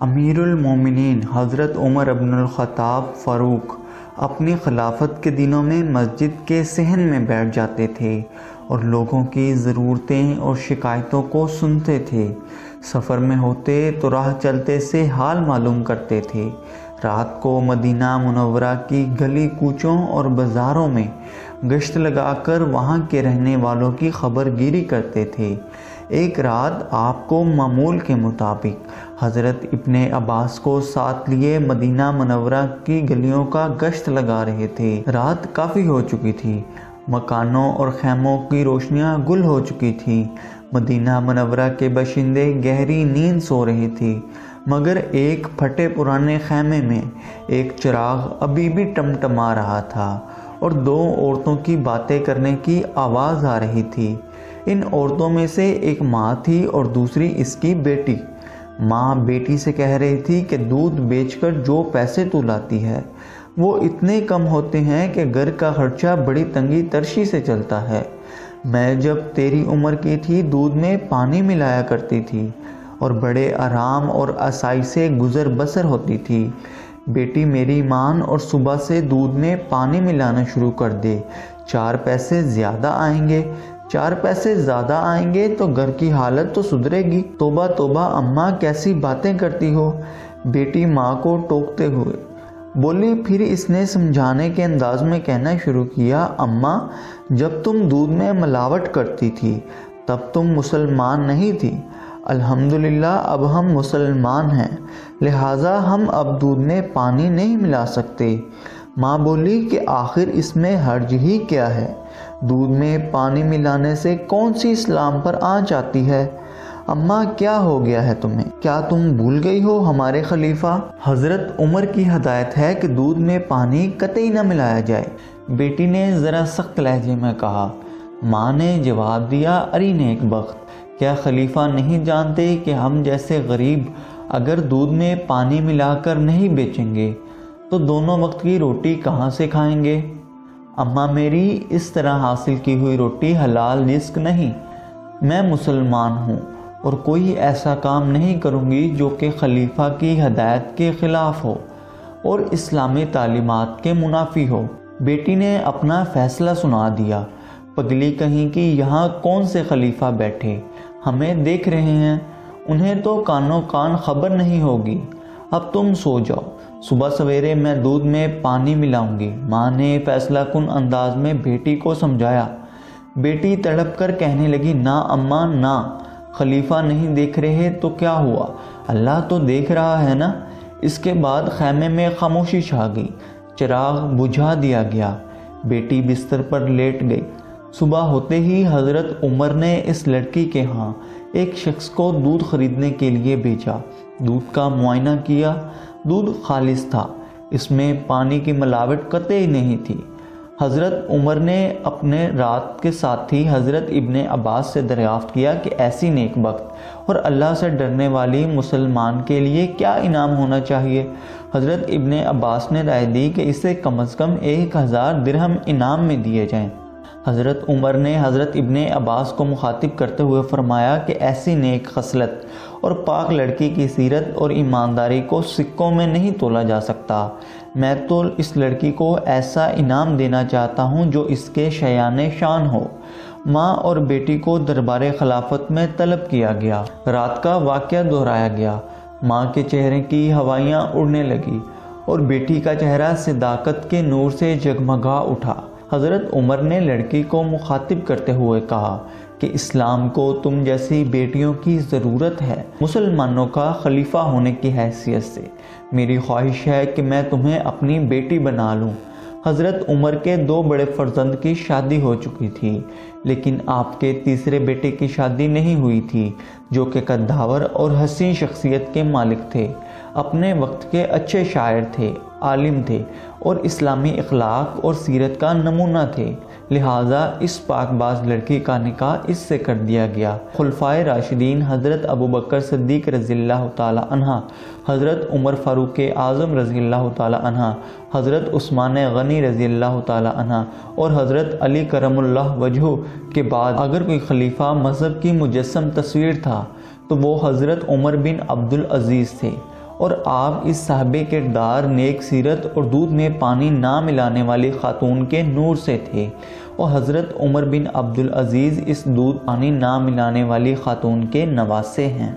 امیر المومنین حضرت عمر ابن الخطاب فاروق اپنی خلافت کے دنوں میں مسجد کے صحن میں بیٹھ جاتے تھے اور لوگوں کی ضرورتیں اور شکایتوں کو سنتے تھے۔ سفر میں ہوتے تو راہ چلتے سے حال معلوم کرتے تھے۔ رات کو مدینہ منورہ کی گلی کوچوں اور بازاروں میں گشت لگا کر وہاں کے رہنے والوں کی خبر گیری کرتے تھے۔ ایک رات آپ کو معمول کے مطابق حضرت ابن عباس کو ساتھ لیے مدینہ منورہ کی گلیوں کا گشت لگا رہے تھے۔ رات کافی ہو چکی تھی، مکانوں اور خیموں کی روشنیاں گل ہو چکی تھیں۔ مدینہ منورہ کے باشندے گہری نیند سو رہے تھے، مگر ایک پھٹے پرانے خیمے میں ایک چراغ ابھی بھی ٹمٹما رہا تھا اور دو عورتوں کی باتیں کرنے کی آواز آ رہی تھی۔ ان عورتوں میں سے ایک ماں تھی اور دوسری اس کی بیٹی۔ ماں بیٹی سے کہہ رہی تھی کہ دودھ بیچ کر جو پیسے تو لاتی ہے وہ اتنے کم ہوتے ہیں کہ گھر کا خرچہ بڑی تنگی ترشی سے چلتا ہے۔ میں جب تیری عمر کی تھی دودھ میں پانی ملایا کرتی تھی اور بڑے آرام اور آسائی سے گزر بسر ہوتی تھی۔ بیٹی میری مان اور صبح سے دودھ میں پانی ملانا شروع کر دے، 4 پیسے زیادہ آئیں گے۔ 4 پیسے زیادہ آئیں گے تو گھر کی حالت تو سدھرے گی۔ توبہ توبہ اماں کیسی باتیں کرتی ہو، بیٹی ماں کو ٹوکتے ہوئے بولی۔ پھر اس نے سمجھانے کے انداز میں کہنا شروع کیا، اماں جب تم دودھ میں ملاوٹ کرتی تھی تب تم مسلمان نہیں تھی، الحمدللہ اب ہم مسلمان ہیں، لہٰذا ہم اب دودھ میں پانی نہیں ملا سکتے۔ ماں بولی کہ آخر اس میں حرج ہی کیا ہے، دودھ میں پانی ملانے سے کون سی اسلام پر آنچ آتی ہے؟ اماں کیا ہو گیا ہے تمہیں؟ کیا تم بھول گئی ہو ہمارے خلیفہ حضرت عمر کی ہدایت ہے کہ دودھ میں پانی قطعی نہ ملایا جائے؟ بیٹی نے ذرا سخت لہجے میں کہا۔ ماں نے جواب دیا، ارے نیک بخت، کیا خلیفہ نہیں جانتے کہ ہم جیسے غریب اگر دودھ میں پانی ملا کر نہیں بیچیں گے تو دونوں وقت کی روٹی کہاں سے کھائیں گے؟ اماں میری، اس طرح حاصل کی ہوئی روٹی حلال رزق نہیں۔ میں مسلمان ہوں اور کوئی ایسا کام نہیں کروں گی جو کہ خلیفہ کی ہدایت کے خلاف ہو اور اسلامی تعلیمات کے منافی ہو۔ بیٹی نے اپنا فیصلہ سنا دیا۔ پگلی کہیں کہ یہاں کون سے خلیفہ بیٹھے، ہمیں دیکھ رہے ہیں، انہیں تو کانوں کان خبر نہیں ہوگی۔ اب تم سو جاؤ، صبح سویرے میں دودھ میں پانی ملاؤں گی۔ ماں نے فیصلہ کن انداز میں بیٹی کو سمجھایا۔ بیٹی تڑپ کر کہنے لگی، نہ اماں نہ، خلیفہ نہیں دیکھ رہے تو کیا ہوا، اللہ تو دیکھ رہا ہے نا۔ اس کے بعد خیمے میں خاموشی چھا گئی، چراغ بجھا دیا گیا، بیٹی بستر پر لیٹ گئی۔ صبح ہوتے ہی حضرت عمر نے اس لڑکی کے ہاں ایک شخص کو دودھ خریدنے کے لیے بھیجا۔ دودھ کا معائنہ کیا، دودھ خالص تھا، اس میں پانی کی ملاوٹ قطعی نہیں تھی۔ حضرت عمر نے اپنے رات کے ساتھی حضرت ابن عباس سے دریافت کیا کہ ایسی نیک بخت اور اللہ سے ڈرنے والی مسلمان کے لیے کیا انعام ہونا چاہیے؟ حضرت ابن عباس نے رائے دی کہ اسے کم از کم 1000 درہم انعام میں دیے جائیں۔ حضرت عمر نے حضرت ابن عباس کو مخاطب کرتے ہوئے فرمایا کہ ایسی نیک خصلت اور پاک لڑکی کی سیرت اور ایمانداری کو سکوں میں نہیں تولا جا سکتا۔ میں تو اس لڑکی کو ایسا انعام دینا چاہتا ہوں جو اس کے شایان شان ہو۔ ماں اور بیٹی کو دربار خلافت میں طلب کیا گیا۔ رات کا واقعہ دہرایا گیا۔ ماں کے چہرے کی ہوائیاں اڑنے لگی اور بیٹی کا چہرہ صداقت کے نور سے جگمگا اٹھا۔ حضرت عمر نے لڑکی کو مخاطب کرتے ہوئے کہا کہ اسلام کو تم جیسی بیٹیوں کی ضرورت ہے۔ مسلمانوں کا خلیفہ ہونے کی حیثیت سے میری خواہش ہے کہ میں تمہیں اپنی بیٹی بنا لوں۔ حضرت عمر کے 2 بڑے فرزند کی شادی ہو چکی تھی، لیکن آپ کے تیسرے بیٹے کی شادی نہیں ہوئی تھی، جو کہ قداور اور حسین شخصیت کے مالک تھے، اپنے وقت کے اچھے شاعر تھے، عالم تھے اور اسلامی اخلاق اور سیرت کا نمونہ تھے، لہٰذا اس پاک باز لڑکی کا نکاح اس سے کر دیا گیا۔ خلفائے راشدین حضرت ابوبکر صدیق رضی اللہ تعالی عنہ، حضرت عمر فاروق اعظم رضی اللہ تعالی عنہ، حضرت عثمان غنی رضی اللہ تعالی عنہ اور حضرت علی کرم اللہ وجہہ کے بعد اگر کوئی خلیفہ مذہب کی مجسم تصویر تھا تو وہ حضرت عمر بن عبد العزیز تھے اور آپ اس صاحب کردار، نیک سیرت اور دودھ میں پانی نہ ملانے والی خاتون کے نور سے تھے، اور حضرت عمر بن عبدالعزیز اس دودھ پانی نہ ملانے والی خاتون کے نواسے ہیں۔